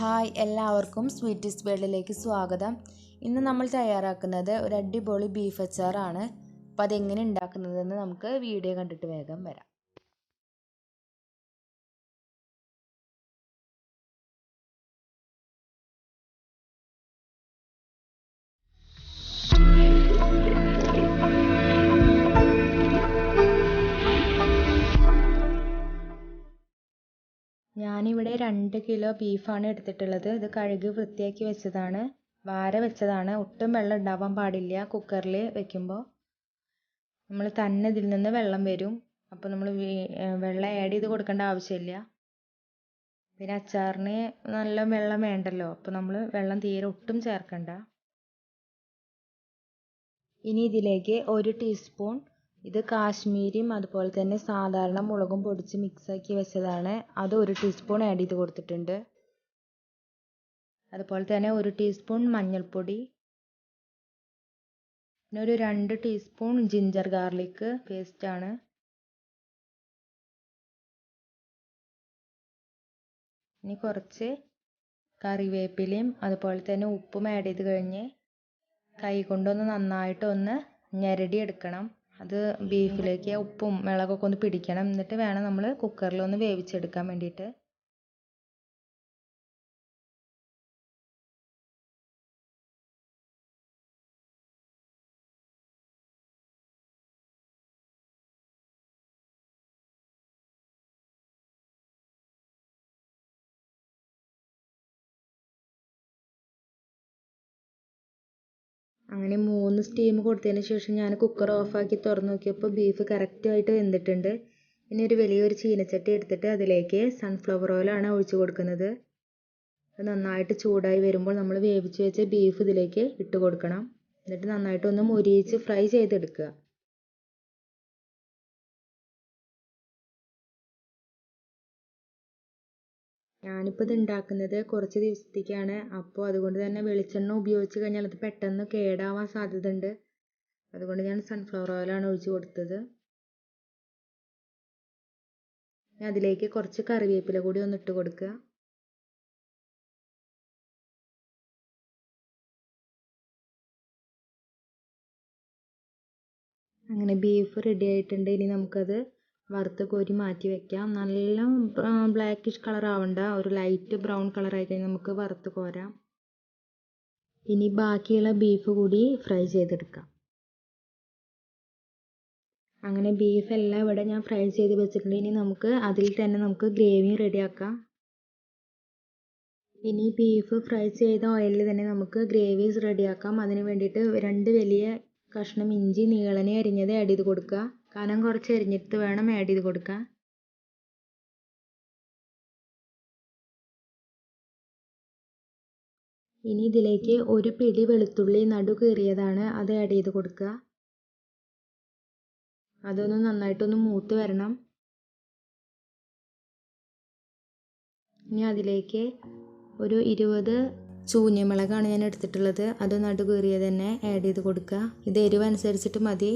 Hi, എല്ലാവർക്കും sweetest വേൾഡിലേക്ക് സ്വാഗതം. ഇന്ന് നമ്മൾ തയ്യാറാക്കുന്നത് ഒരു അടിപൊളി ബീഫ് അച്ചാറാണ്. അപ്പോൾ അതെങ്ങനെ ഉണ്ടാക്കുന്നതെന്ന് നമുക്ക് വീഡിയോ കണ്ടിട്ട് വേഗം വരാം. ഞാനിവിടെ 2 കിലോ ബീഫാണ് എടുത്തിട്ടുള്ളത്. ഇത് കഴുകി വൃത്തിയാക്കി വെച്ചതാണ്, വാര വെച്ചതാണ്. ഒട്ടും വെള്ളം ഉണ്ടാവാൻ പാടില്ല. കുക്കറിൽ വെക്കുമ്പോൾ നമ്മൾ തന്നെ ഇതിൽ നിന്ന് വെള്ളം വരും. അപ്പോൾ നമ്മൾ വെള്ളം ആഡ് ചെയ്ത് കൊടുക്കേണ്ട ആവശ്യമില്ല. പിന്നെ അച്ചാറിന് നല്ല വെള്ളം വേണ്ടല്ലോ, അപ്പോൾ നമ്മൾ വെള്ളം തീരെ ഒട്ടും ചേർക്കണ്ട. ഇനി ഇതിലേക്ക് 1 ടീസ്പൂൺ ഇത് കാശ്മീരിയും അതുപോലെ തന്നെ സാധാരണ മുളകും പൊടിച്ച് മിക്സാക്കി വെച്ചതാണ്. അത് 1 ടീസ്പൂൺ ആഡ് ചെയ്ത് കൊടുത്തിട്ടുണ്ട്. അതുപോലെ തന്നെ 1 ടീസ്പൂൺ മഞ്ഞൾപ്പൊടി, പിന്നെ ഒരു 2 ടീസ്പൂൺ ജിഞ്ചർ ഗാർലിക് പേസ്റ്റാണ്. ഇനി കുറച്ച് കറിവേപ്പിലയും അതുപോലെ തന്നെ ഉപ്പും ആഡ് ചെയ്ത് കഴിഞ്ഞ് കൈ കൊണ്ടൊന്ന് നന്നായിട്ടൊന്ന് ഞെരടി എടുക്കണം. അത് ബീഫിലേക്ക് ഉപ്പും മുളകൊക്കെ ഒന്ന് പിടിക്കണം. എന്നിട്ട് വേണം നമ്മൾ കുക്കറിൽ ഒന്ന് വേവിച്ചെടുക്കാൻ വേണ്ടിയിട്ട്. അങ്ങനെ 3 സ്റ്റീം കൊടുത്തതിന് ശേഷം ഞാൻ കുക്കർ ഓഫാക്കി തുറന്ന് നോക്കിയപ്പോൾ ബീഫ് കറക്റ്റായിട്ട് വെന്തിട്ടുണ്ട്. ഇനി ഒരു വലിയൊരു ചീനച്ചട്ടി എടുത്തിട്ട് അതിലേക്ക് സൺഫ്ലവർ ഓയിലാണ് ഒഴിച്ചു കൊടുക്കുന്നത്. അത് നന്നായിട്ട് ചൂടായി വരുമ്പോൾ നമ്മൾ വേവിച്ച് വെച്ച ബീഫ് ഇതിലേക്ക് ഇട്ട് കൊടുക്കണം. എന്നിട്ട് നന്നായിട്ടൊന്ന് മൊരിയിച്ച് ഫ്രൈ ചെയ്തെടുക്കുക. ഞാനിപ്പോൾ ഇത് ഉണ്ടാക്കുന്നത് കുറച്ച് ദിവസത്തേക്കാണ്. അപ്പോൾ അതുകൊണ്ട് തന്നെ വെളിച്ചെണ്ണ ഉപയോഗിച്ച് കഴിഞ്ഞാൽ അത് പെട്ടെന്ന് കേടാവാൻ സാധ്യതയുണ്ട്. അതുകൊണ്ട് ഞാൻ സൺഫ്ലവർ ഓയിലാണ് ഒഴിച്ച് കൊടുത്തത്. അതിലേക്ക് കുറച്ച് കറിവേപ്പില കൂടി ഒന്ന് ഇട്ട് കൊടുക്കുക. അങ്ങനെ ബീഫ് റെഡി ആയിട്ടുണ്ട്. ഇനി നമുക്കത് വറുത്ത് കോരി മാറ്റി വെക്കാം. നല്ല ബ്ലാക്കിഷ് കളർ ആവണ്ട, ഒരു ലൈറ്റ് ബ്രൗൺ കളർ ആയി കഴിഞ്ഞാൽ നമുക്ക് വറുത്ത് കോരാം. ഇനി ബാക്കിയുള്ള ബീഫ് കൂടി ഫ്രൈ ചെയ്തെടുക്കാം. അങ്ങനെ ബീഫ് എല്ലാം ഇവിടെ ഞാൻ ഫ്രൈ ചെയ്ത് വെച്ചിട്ടുണ്ട്. ഇനി നമുക്ക് അതിൽ തന്നെ നമുക്ക് ഗ്രേവി റെഡിയാക്കാം. ഇനി ബീഫ് ഫ്രൈ ചെയ്ത ഓയിലിൽ തന്നെ നമുക്ക് ഗ്രേവീസ് റെഡിയാക്കാം. അതിന് വേണ്ടിയിട്ട് 2 വലിയ കഷ്ണം ഇഞ്ചി നീളനെ അരിഞ്ഞത് ആഡ് ചെയ്ത് കൊടുക്കുക. കനം കുറച്ച് അരിഞ്ഞിട്ട് വേണം ആഡ് ചെയ്ത് കൊടുക്കാൻ. ഇനി ഇതിലേക്ക് 1 പിടി വെളുത്തുള്ളി നടു കീറിയതാണ്, അത് ആഡ് ചെയ്ത് കൊടുക്കുക. അതൊന്ന് നന്നായിട്ടൊന്ന് മൂത്ത് വരണം. ഇനി അതിലേക്ക് ഒരു 20 ചൂഞ്ഞമുളകാണ് ഞാൻ എടുത്തിട്ടുള്ളത്, അത് നടു കീറിയത് തന്നെ ആഡ് ചെയ്ത് കൊടുക്കുക. ഇത് എരിവ് അനുസരിച്ചിട്ട് മതി.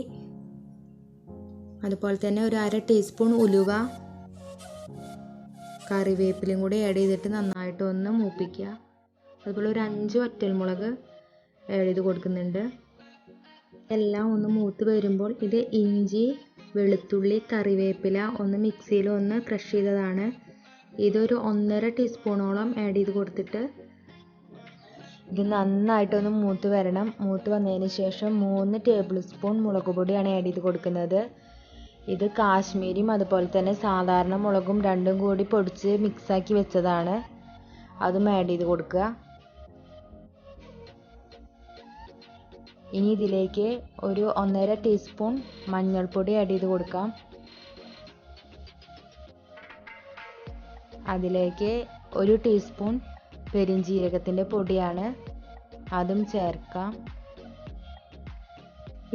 അതുപോലെ തന്നെ ഒരു 1/2 ടീസ്പൂൺ ഉലുവ, കറിവേപ്പിലയും കൂടി ആഡ് ചെയ്തിട്ട് നന്നായിട്ടൊന്ന് മൂപ്പിക്കുക. അതുപോലെ ഒരു 5 വറ്റൽമുളക് ആഡ് ചെയ്ത് കൊടുക്കുന്നുണ്ട്. എല്ലാം ഒന്ന് മൂത്ത് വരുമ്പോൾ ഇത് ഇഞ്ചി, വെളുത്തുള്ളി, കറിവേപ്പില ഒന്ന് മിക്സിയിൽ ഒന്ന് ക്രഷ് ചെയ്തതാണ്. ഇതൊരു 1.5 ടീസ്പൂണോളം ആഡ് ചെയ്ത് കൊടുത്തിട്ട് ഇത് നന്നായിട്ടൊന്ന് മൂത്ത് വരണം. മൂത്ത് വന്നതിന് ശേഷം 3 ടേബിൾ സ്പൂൺ മുളക് പൊടിയാണ് ആഡ് ചെയ്ത് കൊടുക്കുന്നത്. ഇത് കാശ്മീരിയും അതുപോലെ തന്നെ സാധാരണ മുളകും രണ്ടും കൂടി പൊടിച്ച് മിക്സാക്കി വെച്ചതാണ്, അതും ആഡ് ചെയ്ത് കൊടുക്കുക. ഇനി ഇതിലേക്ക് ഒരു 1.5 ടീസ്പൂൺ മഞ്ഞൾപ്പൊടി ആഡ് ചെയ്ത് കൊടുക്കാം. അതിലേക്ക് 1 ടീസ്പൂൺ പെരുംജീരകത്തിൻ്റെ പൊടിയാണ്, അതും ചേർക്കാം.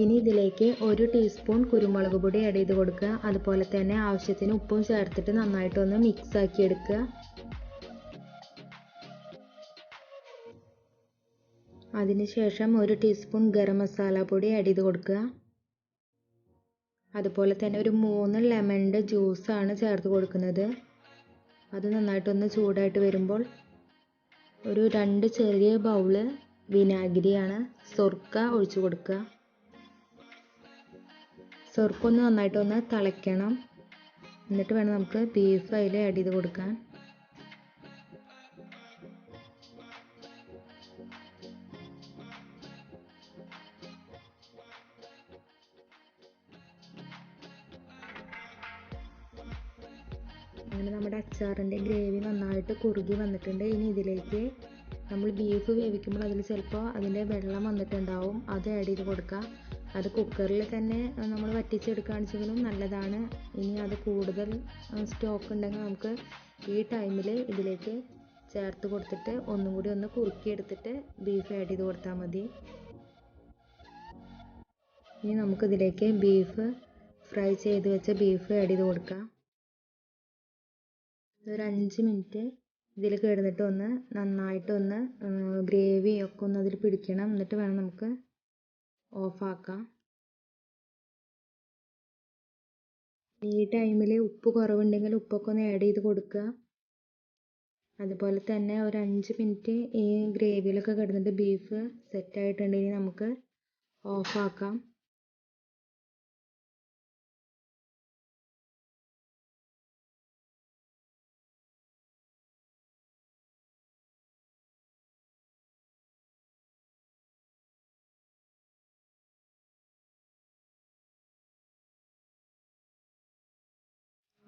ഇനി ഇതിലേക്ക് 1 ടീസ്പൂൺ കുരുമുളക് പൊടി ആഡ് ചെയ്ത് കൊടുക്കുക. അതുപോലെ തന്നെ ആവശ്യത്തിന് ഉപ്പും ചേർത്തിട്ട് നന്നായിട്ടൊന്ന് മിക്സ് ആക്കി എടുക്കുക. അതിനുശേഷം 1 ടീസ്പൂൺ ഗരം മസാല പൊടി ആഡ് ചെയ്ത് കൊടുക്കുക. അതുപോലെ തന്നെ ഒരു 3 ലെമണിൻ്റെ ജ്യൂസാണ് ചേർത്ത് കൊടുക്കുന്നത്. അത് നന്നായിട്ടൊന്ന് ചൂടായിട്ട് വരുമ്പോൾ ഒരു 2 ചെറിയ ബൗള് വിനാഗിരിയാണ്. സുർക്ക ഒഴിച്ചു കൊടുക്കുക. സുർക്ക ഒന്ന് നന്നായിട്ടൊന്ന് തിളയ്ക്കണം. എന്നിട്ട് വേണം നമുക്ക് ബീഫ് അതിൽ ആഡ് ചെയ്ത് കൊടുക്കാൻ. അങ്ങനെ നമ്മുടെ അച്ചാറിൻ്റെ ഗ്രേവി നന്നായിട്ട് കുറുകി വന്നിട്ടുണ്ട്. ഇനി ഇതിലേക്ക് നമ്മൾ ബീഫ് വേവിക്കുമ്പോൾ അതിൽ ചിലപ്പോൾ അതിൻ്റെ വെള്ളം വന്നിട്ടുണ്ടാവും, അത് ആഡ് ചെയ്ത് കൊടുക്കുക. അത് കുക്കറിൽ തന്നെ നമ്മൾ വറ്റിച്ചെടുക്കുകയാണെങ്കിലും നല്ലതാണ്. ഇനി അത് കൂടുതൽ സ്റ്റോക്ക് ഉണ്ടെങ്കിൽ നമുക്ക് ഈ ടൈമിൽ ഇതിലേക്ക് ചേർത്ത് കൊടുത്തിട്ട് ഒന്നും കൂടി ഒന്ന് കുറുക്കിയെടുത്തിട്ട് ബീഫ് ആഡ് ചെയ്ത് കൊടുത്താൽ മതി. ഇനി നമുക്കിതിലേക്ക് ബീഫ് ഫ്രൈ ചെയ്ത് വെച്ച ബീഫ് ആഡ് ചെയ്ത് കൊടുക്കാം. ഒരു 5 മിനിറ്റ് ഇതിൽ കിടന്നിട്ട് ഒന്ന് നന്നായിട്ടൊന്ന് ഗ്രേവി ഒക്കെ ഒന്ന് അതിൽ പിടിക്കണം. എന്നിട്ട് വേണം നമുക്ക് ഓഫാക്കാം. ഈ ടൈമിൽ ഉപ്പ് കുറവുണ്ടെങ്കിൽ ഉപ്പൊക്കെ ഒന്ന് ആഡ് ചെയ്ത് കൊടുക്കുക. അതുപോലെ തന്നെ ഒരു 5 മിനിറ്റ് ഈ ഗ്രേവിയിലൊക്കെ കിടന്നിട്ട് ബീഫ് സെറ്റായിട്ടുണ്ടെങ്കിൽ നമുക്ക് ഓഫാക്കാം.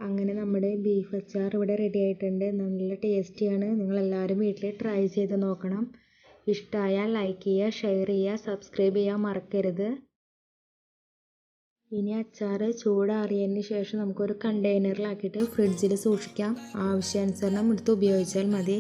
അങ്ങനെ നമ്മുടെ ബീഫ് അച്ചാർ ഇവിടെ റെഡി ആയിട്ടുണ്ട്. നല്ല ടേസ്റ്റിയാണ്. നിങ്ങളെല്ലാവരും വീട്ടിൽ ട്രൈ ചെയ്ത് നോക്കണം. ഇഷ്ടമായാൽ ലൈക്ക് ചെയ്യുക, ഷെയർ ചെയ്യുക, സബ്സ്ക്രൈബ് ചെയ്യാൻ മറക്കരുത്. ഇനി അച്ചാർ ചൂടാറിയതിന് ശേഷം നമുക്കൊരു കണ്ടെയ്നറിലാക്കിയിട്ട് ഫ്രിഡ്ജിൽ സൂക്ഷിക്കാം. ആവശ്യാനുസരണം എടുത്ത് ഉപയോഗിച്ചാൽ മതി.